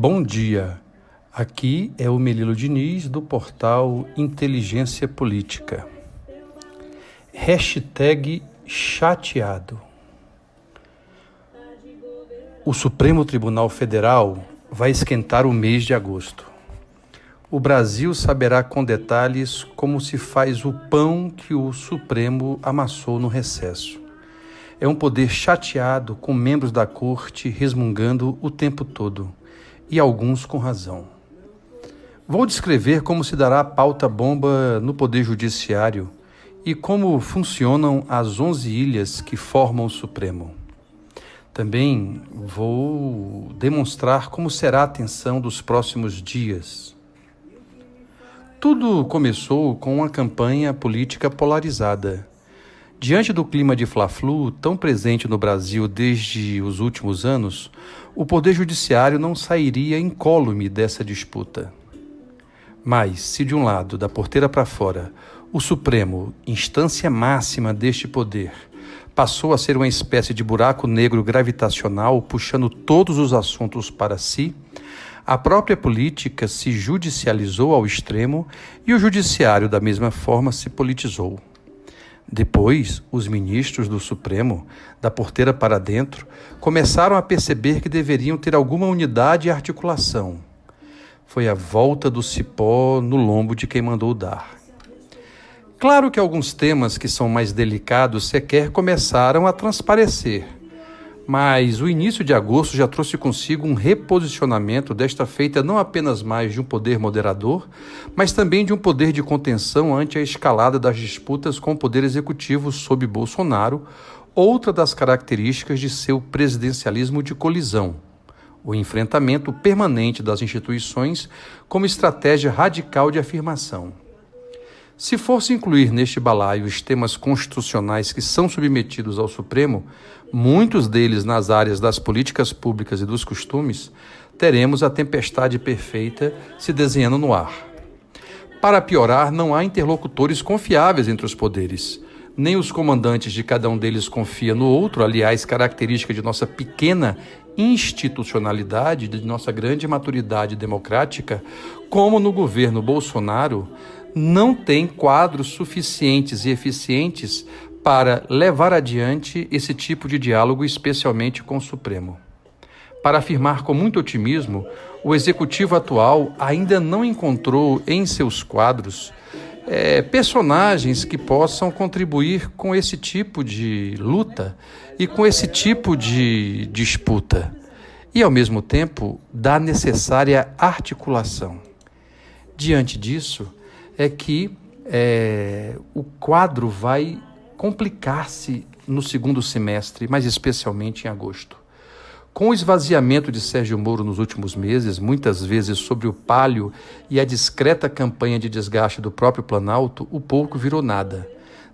Bom dia, aqui é o Melilo Diniz do portal Inteligência Política. Hashtag chateado. O Supremo Tribunal Federal vai esquentar o mês de agosto. O Brasil saberá com detalhes como se faz o pão que o Supremo amassou no recesso. É um poder chateado com membros da corte resmungando o tempo todo. E alguns com razão. Vou descrever como se dará a pauta-bomba no Poder Judiciário e como funcionam as 11 ilhas que formam o Supremo. Também vou demonstrar como será a tensão dos próximos dias. Tudo começou com uma campanha política polarizada. Diante do clima de Fla-Flu tão presente no Brasil desde os últimos anos, o Poder Judiciário não sairia incólume dessa disputa. Mas, se de um lado, da porteira para fora, o Supremo, instância máxima deste poder, passou a ser uma espécie de buraco negro gravitacional puxando todos os assuntos para si, a própria política se judicializou ao extremo e o Judiciário, da mesma forma, se politizou. Depois, os ministros do Supremo, da porteira para dentro, começaram a perceber que deveriam ter alguma unidade e articulação. Foi a volta do cipó no lombo de quem mandou dar. Claro que alguns temas que são mais delicados sequer começaram a transparecer, mas o início de agosto já trouxe consigo um reposicionamento desta feita não apenas mais de um poder moderador, mas também de um poder de contenção ante a escalada das disputas com o poder executivo sob Bolsonaro, outra das características de seu presidencialismo de colisão, o enfrentamento permanente das instituições como estratégia radical de afirmação. Se fosse incluir neste balaio os temas constitucionais que são submetidos ao Supremo, muitos deles nas áreas das políticas públicas e dos costumes, teremos a tempestade perfeita se desenhando no ar. Para piorar, não há interlocutores confiáveis entre os poderes. Nem os comandantes de cada um deles confia no outro, aliás, característica de nossa pequena institucionalidade, de nossa grande maturidade democrática, como no governo Bolsonaro, não tem quadros suficientes e eficientes para levar adiante esse tipo de diálogo, especialmente com o Supremo. Para afirmar com muito otimismo, o Executivo atual ainda não encontrou em seus quadros personagens que possam contribuir com esse tipo de luta e com esse tipo de disputa, e, ao mesmo tempo, da necessária articulação. Diante disso, é que o quadro vai complicar-se no segundo semestre, mas especialmente em agosto. Com o esvaziamento de Sérgio Moro nos últimos meses, muitas vezes sobre o palio e a discreta campanha de desgaste do próprio Planalto, o pouco virou nada.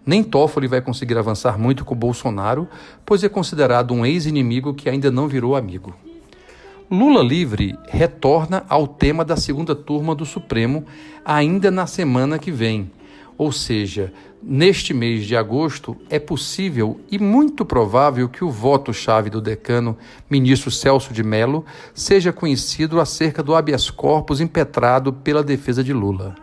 Nem Toffoli vai conseguir avançar muito com Bolsonaro, pois é considerado um ex-inimigo que ainda não virou amigo. Lula livre retorna ao tema da segunda turma do Supremo ainda na semana que vem. Ou seja, neste mês de agosto é possível e muito provável que o voto-chave do decano, ministro Celso de Mello, seja conhecido acerca do habeas corpus impetrado pela defesa de Lula.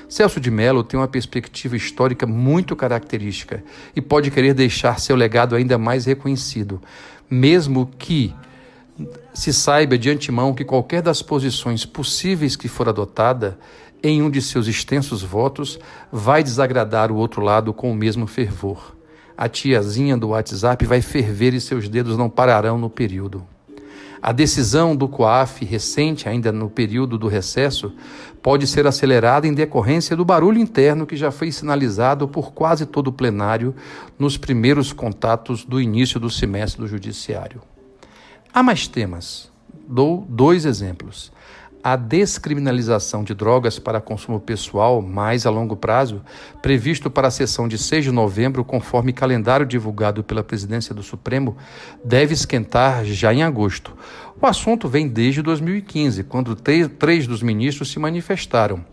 Celso de Mello tem uma perspectiva histórica muito característica e pode querer deixar seu legado ainda mais reconhecido, mesmo que se saiba de antemão que qualquer das posições possíveis que for adotada em um de seus extensos votos vai desagradar o outro lado com o mesmo fervor. A tiazinha do WhatsApp vai ferver e seus dedos não pararão no período. A decisão do COAF, recente ainda no período do recesso, pode ser acelerada em decorrência do barulho interno que já foi sinalizado por quase todo o plenário nos primeiros contatos do início do semestre do Judiciário. Há mais temas. Dou 2 exemplos. A descriminalização de drogas para consumo pessoal, mais a longo prazo, previsto para a sessão de 6 de novembro, conforme calendário divulgado pela Presidência do Supremo, deve esquentar já em agosto. O assunto vem desde 2015, quando 3 dos ministros se manifestaram.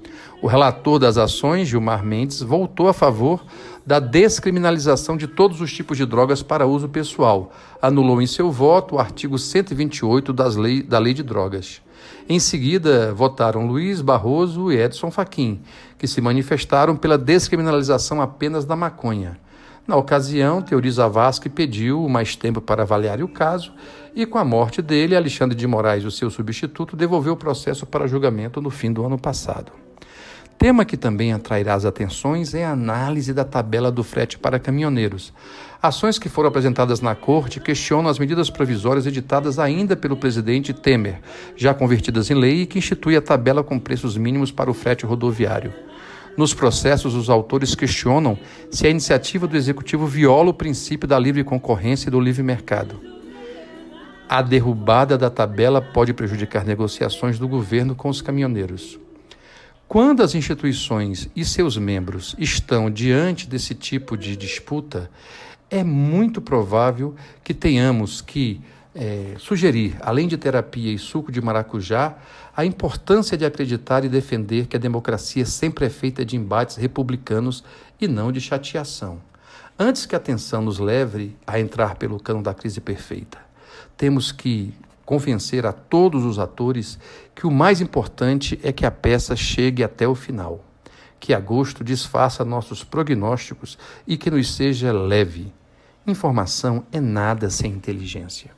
O relator das ações, Gilmar Mendes, votou a favor da descriminalização de todos os tipos de drogas para uso pessoal. Anulou em seu voto o artigo 128 da Lei de Drogas. Em seguida, votaram Luiz Barroso e Edson Fachin, que se manifestaram pela descriminalização apenas da maconha. Na ocasião, Teori Zavascki pediu mais tempo para avaliar o caso e, com a morte dele, Alexandre de Moraes, o seu substituto, devolveu o processo para julgamento no fim do ano passado. Tema que também atrairá as atenções é a análise da tabela do frete para caminhoneiros. Ações que foram apresentadas na Corte questionam as medidas provisórias editadas ainda pelo presidente Temer, já convertidas em lei e que institui a tabela com preços mínimos para o frete rodoviário. Nos processos, os autores questionam se a iniciativa do Executivo viola o princípio da livre concorrência e do livre mercado. A derrubada da tabela pode prejudicar negociações do governo com os caminhoneiros. Quando as instituições e seus membros estão diante desse tipo de disputa, é muito provável que tenhamos que sugerir, além de terapia e suco de maracujá, a importância de acreditar e defender que a democracia sempre é feita de embates republicanos e não de chateação. Antes que a tensão nos leve a entrar pelo cano da crise perfeita, temos que convencer a todos os atores que o mais importante é que a peça chegue até o final, que agosto desfaça nossos prognósticos e que nos seja leve. Informação é nada sem inteligência.